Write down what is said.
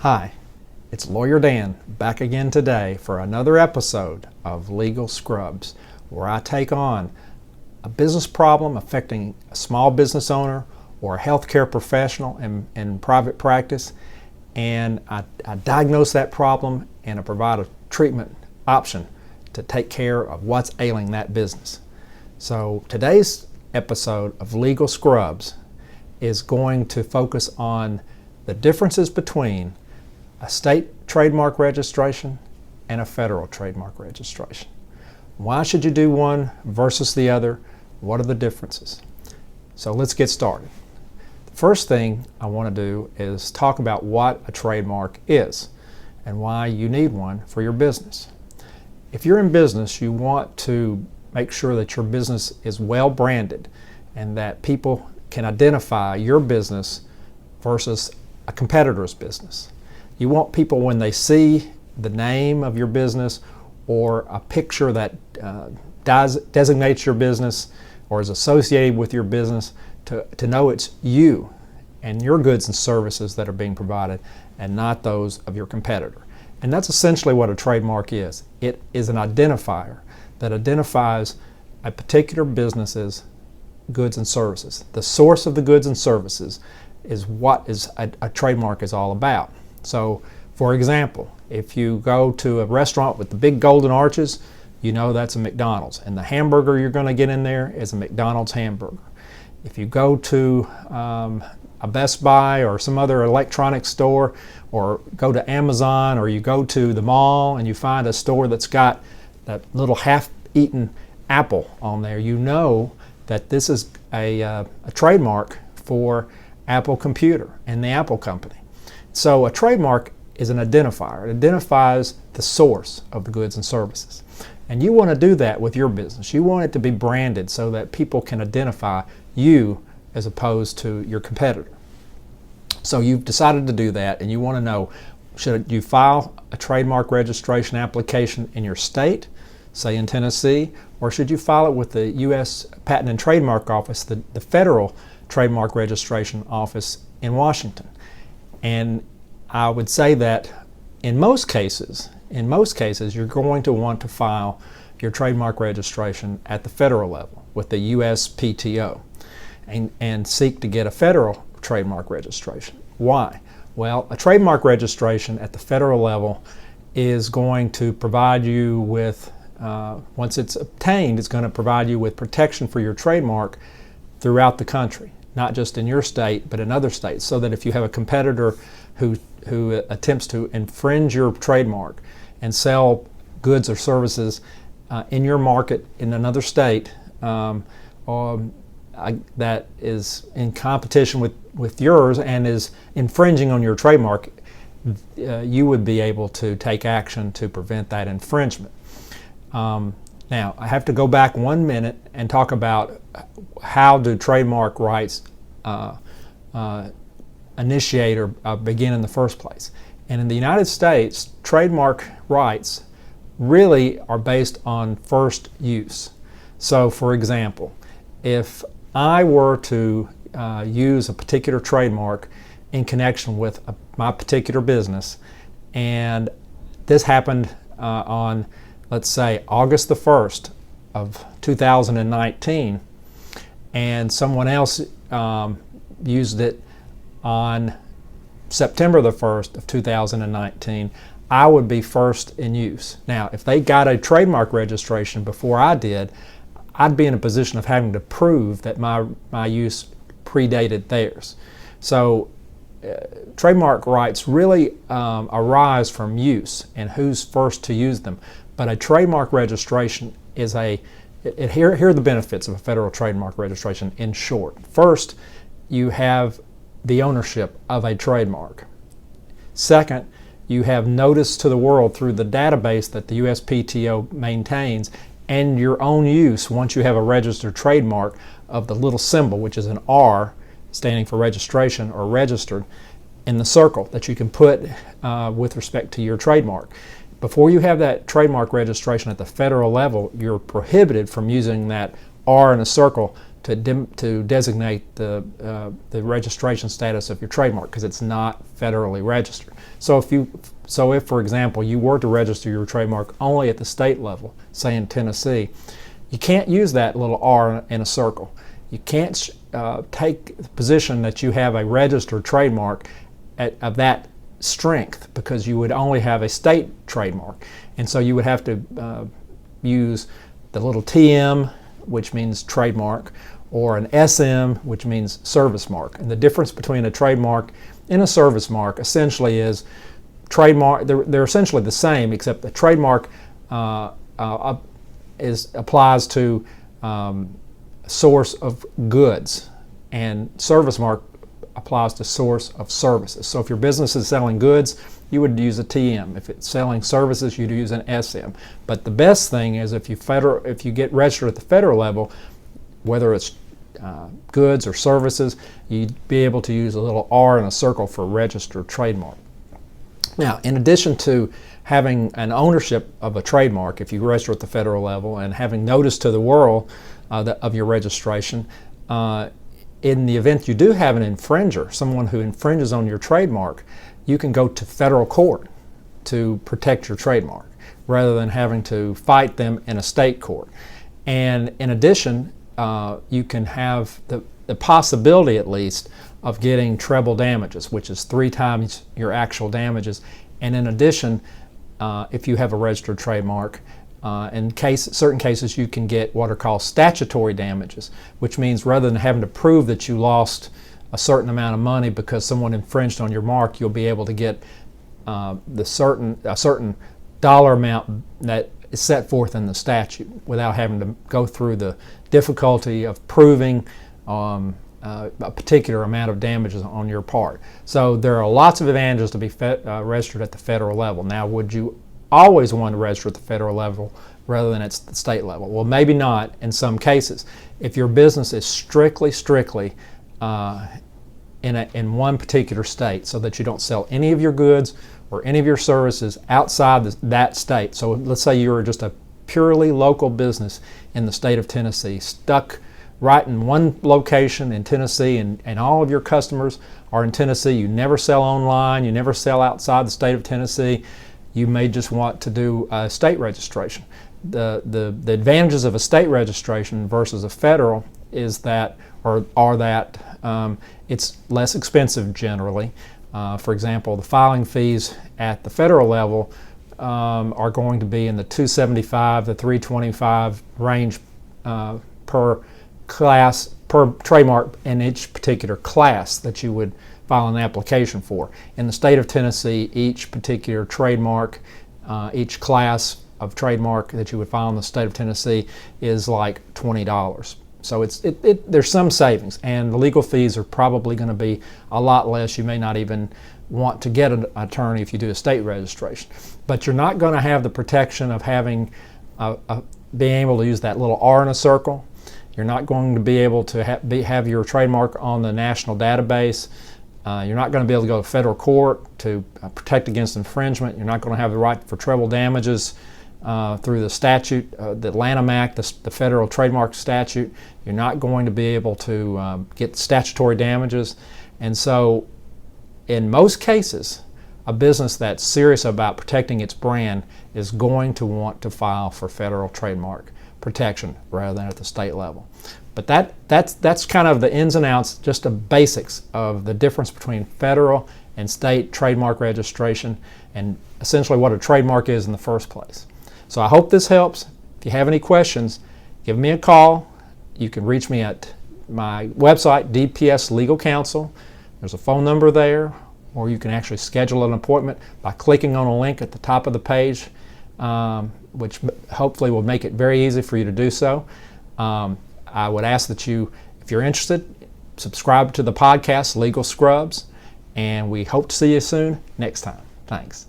Hi, it's Lawyer Dan back again today for another episode of Legal Scrubs, where I take on a business problem affecting a small business owner or a healthcare professional in private practice, and I diagnose that problem and I provide a treatment option to take care of what's ailing that business. So today's episode of Legal Scrubs is going to focus on the differences between a state trademark registration and a federal trademark registration. Why should you do one versus the other? What are the differences? So let's get started. The first thing I want to do is talk about what a trademark is and why you need one for your business. If you're in business, you want to make sure that your business is well branded and that people can identify your business versus a competitor's business. You want people, when they see the name of your business or a picture that designates your business or is associated with your business, to know it's you and your goods and services that are being provided and not those of your competitor. And that's essentially what a trademark is. It is an identifier that identifies a particular business's goods and services. The source of the goods and services is what a trademark is all about. So, for example, if you go to a restaurant with the big golden arches, you know that's a McDonald's, and the hamburger you're going to get in there is a McDonald's hamburger. If you go to a Best Buy or some other electronics store, or go to Amazon, or you go to the mall and you find a store that's got that little half-eaten apple on there, you know that this is a trademark for Apple Computer and the Apple Company. So a trademark is an identifier. It identifies the source of the goods and services. And you want to do that with your business. You want it to be branded so that people can identify you as opposed to your competitor. So you've decided to do that, and you want to know, should you file a trademark registration application in your state, say in Tennessee, or should you file it with the U.S. Patent and Trademark Office, the federal trademark registration office in Washington? And I would say that in most cases, you're going to want to file your trademark registration at the federal level with the USPTO and seek to get a federal trademark registration. Why? Well, a trademark registration at the federal level is going to provide you with, once it's obtained, it's going to provide you with protection for your trademark throughout the country, not just in your state, but in other states, so that if you have a competitor who attempts to infringe your trademark and sell goods or services in your market in another state that is in competition with yours and is infringing on your trademark, you would be able to take action to prevent that infringement. Now, I have to go back 1 minute and talk about how do trademark rights initiate or begin in the first place. And in the United States, trademark rights really are based on first use. So, for example, if I were to use a particular trademark in connection with my particular business, and this happened on, let's say, August the 1st of 2019, and someone else used it on September the 1st of 2019, I would be first in use. Now, if they got a trademark registration before I did, I'd be in a position of having to prove that my use predated theirs. So trademark rights really arise from use and who's first to use them. But a trademark registration is here are the benefits of a federal trademark registration in short. First, you have the ownership of a trademark. Second, you have notice to the world through the database that the USPTO maintains, and your own use once you have a registered trademark of the little symbol, which is an R standing for registration or registered, in the circle that you can put with respect to your trademark. Before you have that trademark registration at the federal level, you're prohibited from using that R in a circle to designate the registration status of your trademark, because it's not federally registered. So if for example you were to register your trademark only at the state level, say in Tennessee, you can't use that little R in a circle. You can't take the position that you have a registered trademark of that strength, because you would only have a state trademark, and so you would have to use the little TM, which means trademark, or an SM, which means service mark. And the difference between a trademark and a service mark essentially is trademark. They're essentially the same, except the trademark applies to source of goods, and service mark applies to source of services. So if your business is selling goods, you would use a TM. If it's selling services, you'd use an SM. But the best thing is if you get registered at the federal level, whether it's goods or services, you'd be able to use a little R in a circle for registered trademark. Now, in addition to having an ownership of a trademark, if you register at the federal level, and having notice to the world of your registration, in the event you do have an infringer, someone who infringes on your trademark, you can go to federal court to protect your trademark rather than having to fight them in a state court. And in addition, you can have the possibility, at least, of getting treble damages, which is 3 times your actual damages. And in addition, if you have a registered trademark, in certain cases you can get what are called statutory damages, which means rather than having to prove that you lost a certain amount of money because someone infringed on your mark, you'll be able to get a certain dollar amount that is set forth in the statute without having to go through the difficulty of proving a particular amount of damages on your part. So there are lots of advantages to be registered at the federal level. Now, would you always want to register at the federal level rather than at the state level? Well, maybe not in some cases. If your business is strictly in one particular state, so that you don't sell any of your goods or any of your services outside that state. So let's say you were just a purely local business in the state of Tennessee, stuck right in one location in Tennessee, and all of your customers are in Tennessee. You never sell online, you never sell outside the state of Tennessee. You may just want to do a state registration. The advantages of a state registration versus a federal is that, it's less expensive generally. For example, the filing fees at the federal level are going to be in the $275 to $325 range per trademark in each particular class that you would file an application for. In the state of Tennessee, each particular trademark, each class of trademark that you would file in the state of Tennessee is like $20. So there's some savings, and the legal fees are probably going to be a lot less. You may not even want to get an attorney if you do a state registration. But you're not going to have the protection of having being able to use that little R in a circle. You're not going to be able to have your trademark on the national database. You're not going to be able to go to federal court to protect against infringement. You're not going to have the right for treble damages through the statute, the Lanham Act, the federal trademark statute. You're not going to be able to get statutory damages. And so in most cases, a business that's serious about protecting its brand is going to want to file for federal trademark protection rather than at the state level. But that's kind of the ins and outs, just the basics of the difference between federal and state trademark registration, and essentially what a trademark is in the first place. So I hope this helps. If you have any questions, give me a call. You can reach me at my website, DPS Legal Counsel. There's a phone number there, or you can actually schedule an appointment by clicking on a link at the top of the page, which hopefully will make it very easy for you to do so. I would ask that you, if you're interested, subscribe to the podcast, Legal Scrubs, and we hope to see you soon next time. Thanks.